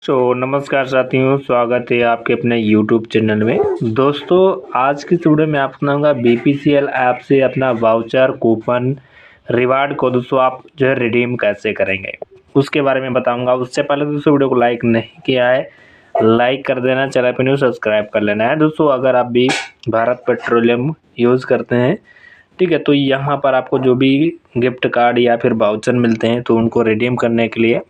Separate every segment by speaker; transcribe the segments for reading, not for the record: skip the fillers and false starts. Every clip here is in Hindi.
Speaker 1: तो नमस्कार साथियों, स्वागत है आपके अपने यूट्यूब चैनल में। दोस्तों, आज की इस वीडियो में आपको बताऊंगा बीपीसीएल ऐप से अपना वाउचर, कूपन, रिवार्ड को दोस्तों आप जो है रिडीम कैसे करेंगे उसके बारे में बताऊंगा। उससे पहले दोस्तों वीडियो को लाइक नहीं किया है, लाइक कर देना, चैनल पर न्यू सब्सक्राइब कर लेना है। दोस्तों, अगर आप भी भारत पेट्रोलियम यूज़ करते हैं, ठीक है, तो यहाँ पर आपको जो भी गिफ्ट कार्ड या फिर वाउचर मिलते हैं तो उनको रिडीम करने के लिए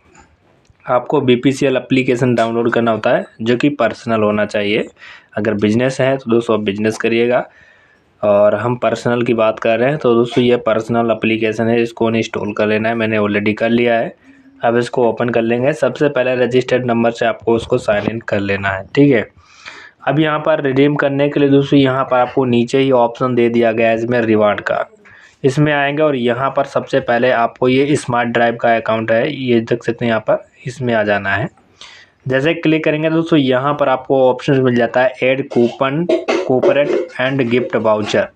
Speaker 1: आपको बीपीसीएल एप्लीकेशन डाउनलोड करना होता है, जो कि पर्सनल होना चाहिए। अगर बिजनेस है तो दोस्तों आप बिजनेस करिएगा, और हम पर्सनल की बात कर रहे हैं तो दोस्तों ये पर्सनल एप्लीकेशन है, इसको इंस्टॉल कर लेना है। मैंने ऑलरेडी कर लिया है। अब इसको ओपन कर लेंगे। सबसे पहले रजिस्टर्ड नंबर से आपको उसको साइन इन कर लेना है, ठीक है। अब यहाँ पर रिडीम करने के लिए दोस्तों यहाँ पर आपको नीचे ही ऑप्शन दे दिया गया है इसमें रिवार्ड का। इसमें आएंगे और यहाँ पर सबसे पहले आपको ये स्मार्ट ड्राइव का अकाउंट है, ये देख सकते हैं, यहाँ पर इसमें आ जाना है। जैसे क्लिक करेंगे दोस्तों यहाँ पर आपको ऑप्शन मिल जाता है add coupon, corporate and gift voucher.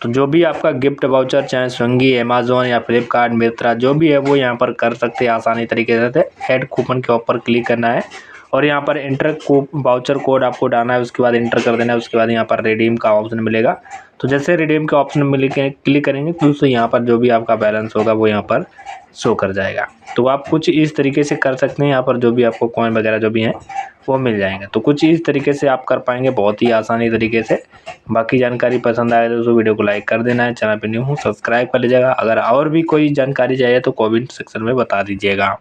Speaker 1: तो जो भी आपका गिफ्ट वाउचर, चाहे स्विगी, अमेजोन या फ्लिपकार्ट, मित्रा, जो भी है वो यहाँ पर कर सकते हैं आसानी तरीके से। ऐड कूपन के ऊपर क्लिक करना है और यहाँ पर इंटर वाउचर कोड आपको डालना है, उसके बाद इंटर कर देना है। उसके बाद यहाँ पर रिडीम का ऑप्शन मिलेगा। तो जैसे रिडीम के ऑप्शन मिल के क्लिक करेंगे तो दोस्तों यहाँ पर जो भी आपका बैलेंस होगा वो यहाँ पर शो कर जाएगा। तो आप कुछ इस तरीके से कर सकते हैं। यहाँ पर जो भी आपको कॉइन वगैरह जो भी हैं वो मिल जाएंगे। तो कुछ इस तरीके से आप कर पाएंगे, बहुत ही आसानी तरीके से। बाकी जानकारी पसंद आए तो वीडियो को लाइक कर देना है, चैनल पे न्यू हूँ सब्सक्राइब कर लीजिएगा। अगर और भी कोई जानकारी चाहिए तो कमेंट सेक्शन में बता दीजिएगा।